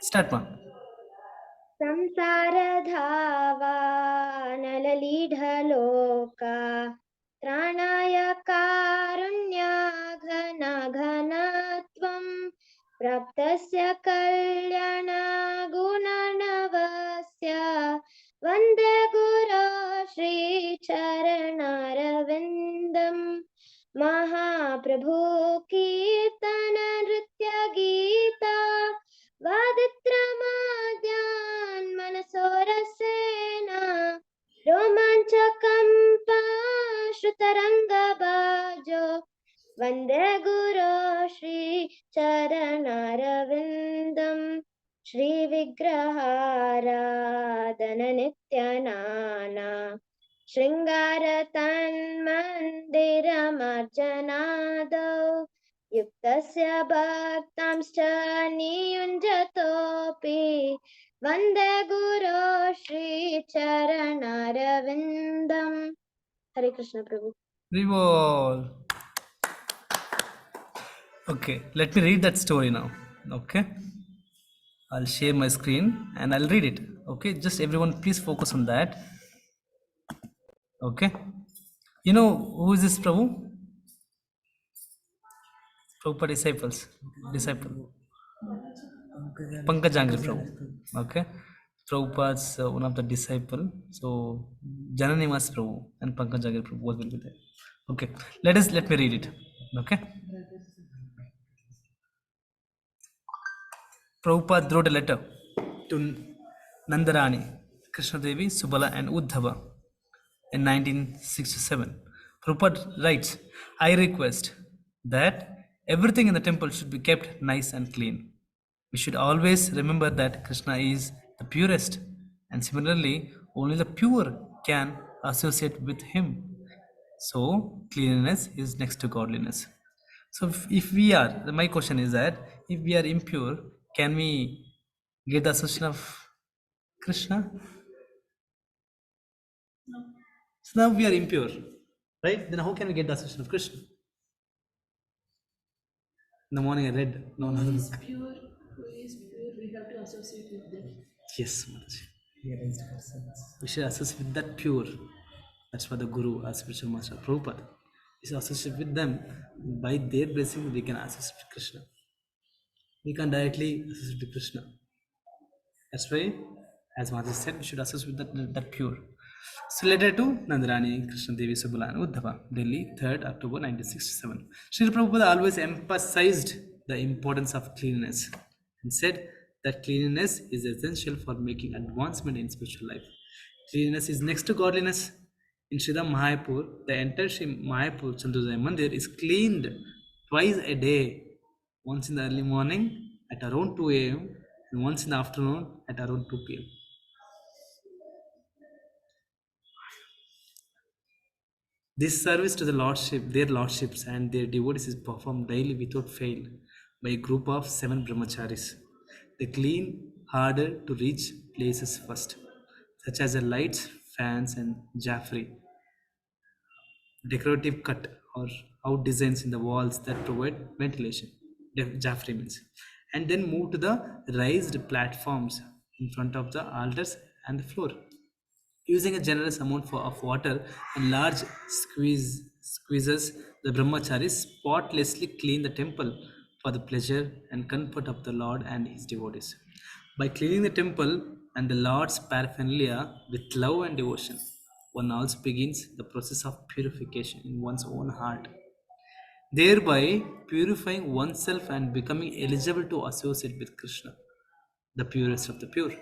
Start, ma. संसारधावा नललीढलोका त्राणाय कारुण्याघनघनत्वं प्राप्तस्य कल्याणगुणनवस्य वन्दे गुरो श्रीचरणरविन्दम् महाप्रभु कीर्तन नृत्यगीता वादित्रमाद्यान् मनसोरसेन रोमाञ्चकम्पाश्रुतरङ्गबाजो वन्दे गुरो श्रीचरणरविन्दम् श्रीविग्रहाराधननित्यनाना शृङ्गारतन्मन्दिरमार्जनादौ युक्तस्य भक्तांश्च नियुञ्जतोऽपि वन्दे गुरो श्रीचरणरविन्दम्। हरे कृष्ण प्रभु। Revol. Okay, let me read that story now. Okay, I'll share my screen and I'll read it. Okay, just everyone please focus on that. Okay, you know who is this Prabhu? Prabhupada disciple. Pankajangri Prabhu. Okay, Prabhupada's one of the disciple. So Jananimas Prabhu and Pankajangri Prabhu both will be there. Okay, let me read it. Okay, Prabhupada wrote a letter to Nandarani, Krishnadevi, Subala, and Uddhava in 1967. Prabhupada writes, I request that everything in the temple should be kept nice and clean. We should always remember that Krishna is the purest, and similarly, only the pure can associate with him. So, cleanliness is next to godliness. So, if we are, my question is that if we are impure, can we get the association of Krishna? So now we are impure, right? Then how can we get the association of Krishna? In the morning I read, no, no, no. Pure, who is pure, we have to associate with them. Yes, Mataji. We should associate with that pure. That's what the Guru, our spiritual master, Prabhupada, is associate with them. By their blessing, we can associate with Krishna. We can directly associate with Krishna. That's why, as Mataji said, we should associate with that pure. So letter to Nandarani, Krishna Devi, Subala and Uddhava, Delhi, 3rd October 1967. Srila Prabhupada always emphasized the importance of cleanliness and said that cleanliness is essential for making advancement in spiritual life. Cleanliness is next to godliness. In Sridham Mahayapur, the entire Sri Mahayapur Chandrodaya Mandir is cleaned twice a day, once in the early morning at around 2 a.m. and once in the afternoon at around 2 p.m. This service to the Lordship, their Lordships, and their devotees is performed daily without fail by a group of 7 brahmacharis. They clean harder to reach places first, such as the lights, fans, and jaffrey, decorative cut or out designs in the walls that provide ventilation. Jaffrey means, and then move to the raised platforms in front of the altars and the floor. Using a generous amount of water and large squeezes, the brahmacharis spotlessly clean the temple for the pleasure and comfort of the Lord and his devotees. By cleaning the temple and the Lord's paraphernalia with love and devotion, one also begins the process of purification in one's own heart, thereby purifying oneself and becoming eligible to associate with Krishna, the purest of the pure.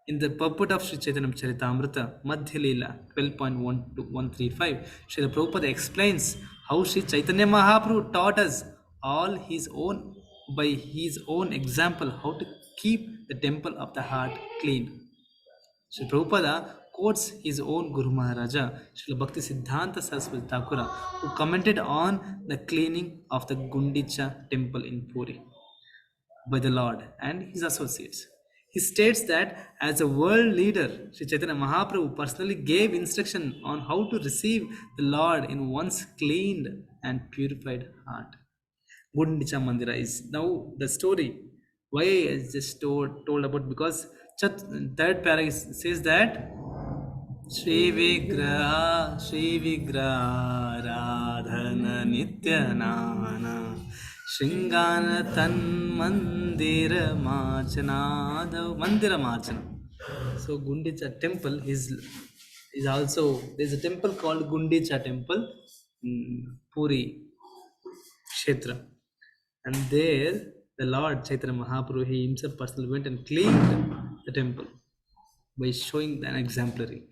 In the purport of Sri Chaitanya Charitamrita, Madhya Leela 12.1 to 135, Srila Prabhupada explains how Sri Chaitanya Mahaprabhu taught us all his own by his own example how to keep the temple of the heart clean. Sri Prabhupada quotes his own Guru Maharaja, Srila Bhakti Siddhanta Saraswati Thakura, who commented on the cleaning of the Gundicha temple in Puri by the Lord and his associates. He states that as a world leader, Sri Chaitanya Mahaprabhu personally gave instruction on how to receive the Lord in one's cleaned and purified heart. Gundicha Mandira is now the story Why I just told about, because third para says that श्रीविग्रहाराधन नित्यनान शृङ्गान तन्मन्दिरमार्चनाद Mandira. So Gundicha temple is also, there's a temple called Gundicha temple in Puri Kshetra, and there the Lord Chaitanya Mahaprabhu, he himself personally went and cleaned the temple by showing an exemplary.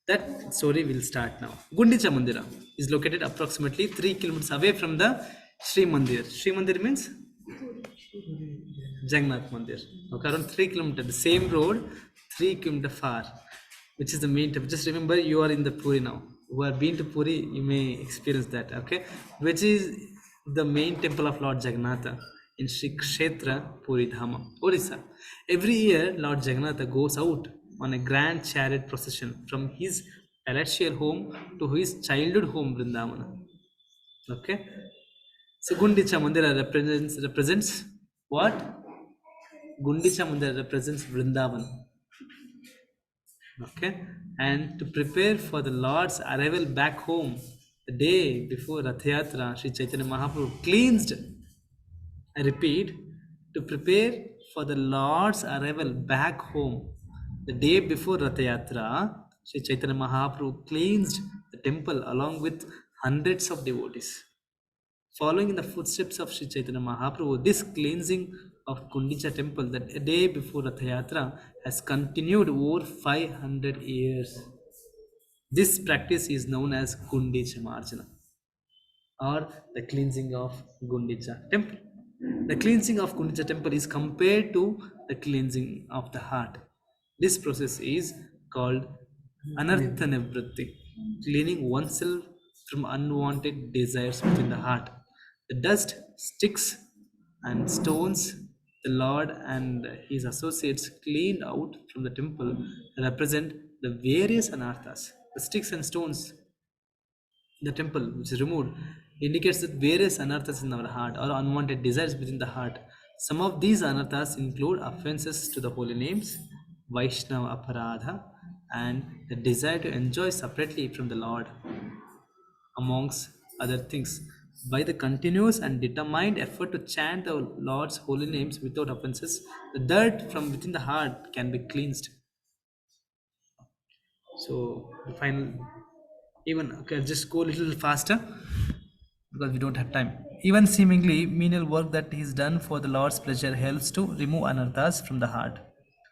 That story will start now. Gundicha Mandira is located approximately 3 kilometers away from the Sri Mandir. Sri Mandir means Jagannath Mandir. Okay, around 3 kilometers, the same road, 3 kilometers far, which is the main temple. Just remember, you are in the Puri now. Who have been to Puri, you may experience that. Okay, which is the main temple of Lord Jagannatha in Sri Kshetra Puri Dhama, Orissa. Every year, Lord Jagannatha goes out on a grand chariot procession from his palatial home to his childhood home, Vrindavana. Okay, so Gundicha Mandira represents what? Gundicha Mandira represents Vrindavan. Okay, and to prepare for the Lord's arrival back home, the day before Rath Yatra, Sri Chaitanya Mahaprabhu cleansed. I repeat, to prepare for the Lord's arrival back home, the day before Rath Yatra, Sri Chaitanya Mahaprabhu cleansed the temple along with hundreds of devotees. Following in the footsteps of Sri Chaitanya Mahaprabhu, this cleansing of Gundicha temple that a day before Rath Yatra has continued over 500 years. This practice is known as Gundicha Marjana, or the cleansing of Gundicha temple. The cleansing of Gundicha temple is compared to the cleansing of the heart. This process is called Anartha Nivritti, cleaning oneself from unwanted desires within the heart. The dust, sticks, and stones the Lord and his associates cleaned out from the temple represent the various anarthas. The sticks and stones the temple which is removed indicates that various anarthas in our heart or unwanted desires within the heart. Some of these anarthas include offenses to the holy names, Vaishnava aparadha, and the desire to enjoy separately from the Lord, amongst other things. By the continuous and determined effort to chant the Lord's holy names without offenses, the dirt from within the heart can be cleansed. So the final, even okay, just go a little faster because we don't have time. Even seemingly menial work that is done for the Lord's pleasure helps to remove anarthas from the heart.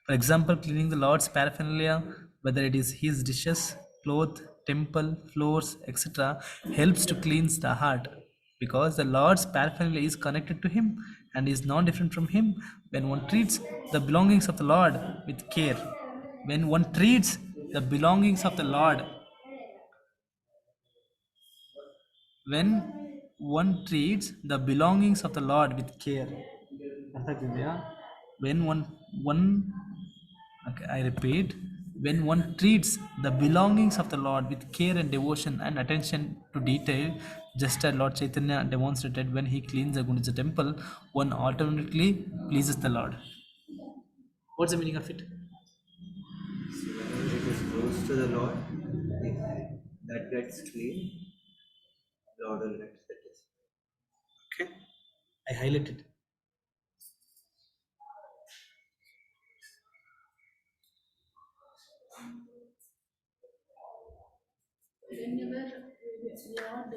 For example, cleaning the Lord's paraphernalia, whether it is his dishes, cloth, temple, floors, etc., helps to cleanse the heart because the Lord's paraphernalia is connected to him and is non different from him. When one treats the belongings of the Lord with care, when one treats the belongings of the Lord when one treats the belongings of the Lord with care. ಅರ್ಥ ಆಗ್ತಿದ್ಯಾ? When one okay, I repeat, when one treats the belongings of the Lord with care and devotion and attention to detail, just as Lord Chaitanya demonstrated when he cleans the Gundicha temple, one automatically pleases the Lord. What's the meaning of it? Whenever it is close to the Lord, if that gets clean, Lord will get satisfied. Okay, I highlighted. Whenever Lord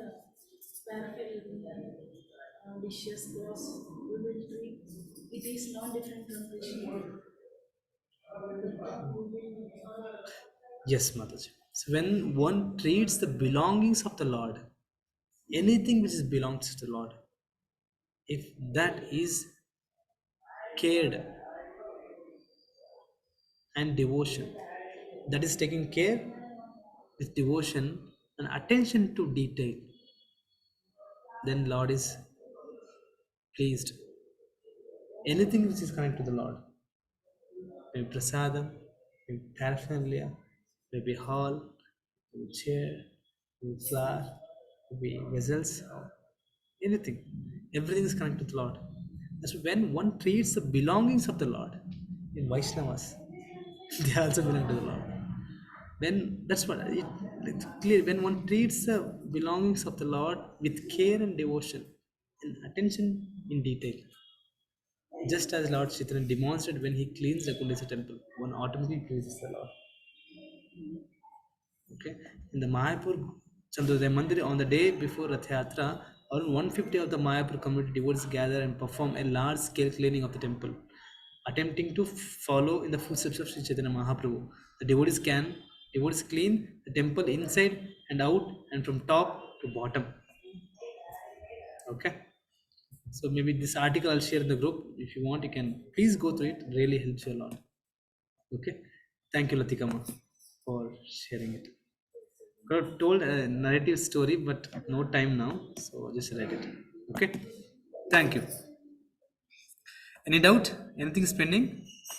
paraphernalia dishes goes, we will drink. It is not different from Krishna. Yes, Mataji. So when one treats the belongings of the Lord, anything which is belongs to the Lord, if that is cared and devotion, that is taking care with devotion and attention to detail, then Lord is pleased. Anything which is connected to the Lord, maybe prasadam, maybe paraphernalia, maybe hall, maybe chair, maybe flower, maybe vessels, anything, everything is connected to the Lord. That's when one treats the belongings of the Lord. In Vaishnavas, they also belong to the Lord. When that's what it's clear, when one treats the belongings of the Lord with care and devotion and attention in detail, just as Lord Chaitanya demonstrated when he cleans the Gundicha temple, one automatically pleases the Lord. Okay, in the Mayapur Chandrodaya Mandira, on the day before Rath Yatra, around 150 of the Mayapur community devotees gather and perform a large scale cleaning of the temple, attempting to follow in the footsteps of Sri Chaitanya Mahaprabhu. The devotees clean the temple inside and out and from top to bottom. Okay, so maybe this article I'll share in the group. If you want, you can please go through it. It really helps you a lot. Okay, thank you, Latikama, for sharing it. Could have told a narrative story, but no time now, so just write it. Okay, thank you. Any doubt? Anything is pending?